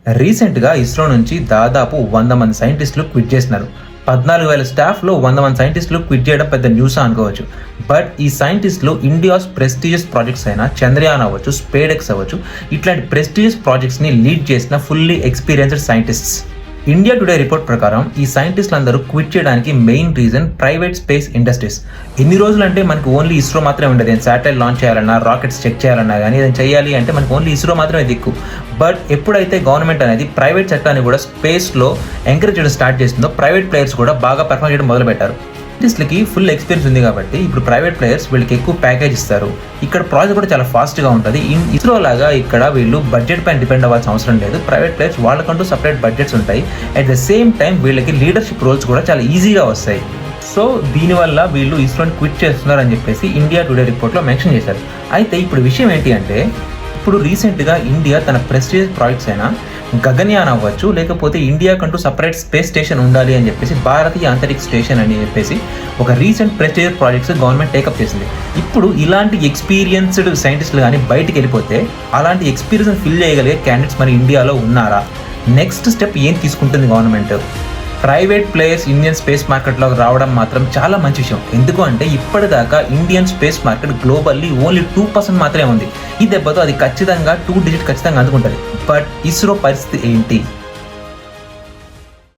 రీసెంట్గా ఇస్రో నుంచి దాదాపు 100 మంది సైంటిస్టులు క్విట్ చేసినారు. 14,000 స్టాఫ్లో 100 మంది సైంటిస్టులు క్విట్ చేయడం పెద్ద న్యూస్ అనుకోవచ్చు. బట్ ఈ సైంటిస్టులు ఇండియాస్ ప్రెస్టీజియస్ ప్రాజెక్ట్స్ అయినా చంద్రయాన్ అవ్వచ్చు, స్పేడెక్స్ అవ్వచ్చు, ఇట్లాంటి ప్రెస్టీజియస్ ప్రాజెక్ట్స్ని లీడ్ చేసిన fully experienced scientists. India today report ప్రకారం ఈ సైంటిస్టులు అందరూ క్విట్ చేయడానికి main reason private space industries. ఎన్ని రోజులు అంటే మనకు ఓన్లీ ఇస్రో మాత్రమే ఉండదు. శాటిలైట్ లాంచ్ చేయాలన్నా, రాకెట్స్ చెక్ చేయాలన్నా కానీ ఏదైనా చేయాలి అంటే మనకు ఓన్లీ ఇస్రో మాత్రమే దిక్కు. బట్ ఎప్పుడైతే గవర్నమెంట్ అనేది ప్రైవేట్ సెక్టార్ని కూడా స్పేస్లో ఎంకరేజ్ చేయడం స్టార్ట్ చేసిందో, ప్రైవేట్ ప్లేయర్స్ కూడా బాగా పర్ఫార్మ్ చేయడం మొదలుపెట్టారు. సైంటిస్ట్లకి ఫుల్ ఎక్స్పీరియన్స్ ఉంది కాబట్టి ఇప్పుడు ప్రైవేట్ ప్లేయర్స్ వీళ్ళకి ఎక్కువ ప్యాకేజ్ ఇస్తారు. ఇక్కడ ప్రాజెక్ట్ కూడా చాలా ఫాస్ట్గా ఉంటుంది. ఇస్రో లాగా ఇక్కడ వీళ్ళు బడ్జెట్ పైన డిపెండ్ అవ్వాల్సిన అవసరం లేదు. ప్రైవేట్ ప్లేయర్స్ వాళ్ళకంటూ సపరేట్ బడ్జెట్స్ ఉంటాయి. అట్ ద సేమ్ టైం వీళ్ళకి లీడర్షిప్ రోల్స్ కూడా చాలా ఈజీగా వస్తాయి. సో దీనివల్ల వీళ్ళు ఇస్రోని క్విట్ చేస్తున్నారని చెప్పేసి ఇండియా టుడే రిపోర్ట్లో మెన్షన్ చేశారు. అయితే ఇప్పుడు విషయం ఏంటి అంటే, ఇప్పుడు రీసెంట్గా ఇండియా తన ప్రెస్టీజియస్ ప్రాజెక్ట్స్ అయినా గగన్యాన్ అవ్వచ్చు, లేకపోతే ఇండియాకంటూ సపరేట్ స్పేస్ స్టేషన్ ఉండాలి అని చెప్పేసి భారతీయ అంతరిక్ష స్టేషన్ అని చెప్పేసి ఒక recent prestigious projects government take up చేసింది. ఇప్పుడు ఇలాంటి ఎక్స్పీరియన్స్డ్ సైంటిస్టులు కానీ బయటికి వెళ్ళిపోతే అలాంటి ఎక్స్పీరియన్స్ ఫిల్ చేయగలిగే క్యాండిడేట్స్ మన ఇండియాలో ఉన్నారా? నెక్స్ట్ స్టెప్ ఏం తీసుకుంటుంది government? Private players Indian space మార్కెట్లోకి రావడం మాత్రం చాలా మంచి విషయం. ఎందుకు అంటే ఇప్పటిదాకా Indian space market globally only 2% మాత్రమే ఉంది. ఈ దెబ్బతో అది ఖచ్చితంగా 2 డిజిట్ ఖచ్చితంగా అందుకుంటుంది. బట్ ఇస్రో పరిస్థితి ఏంటి?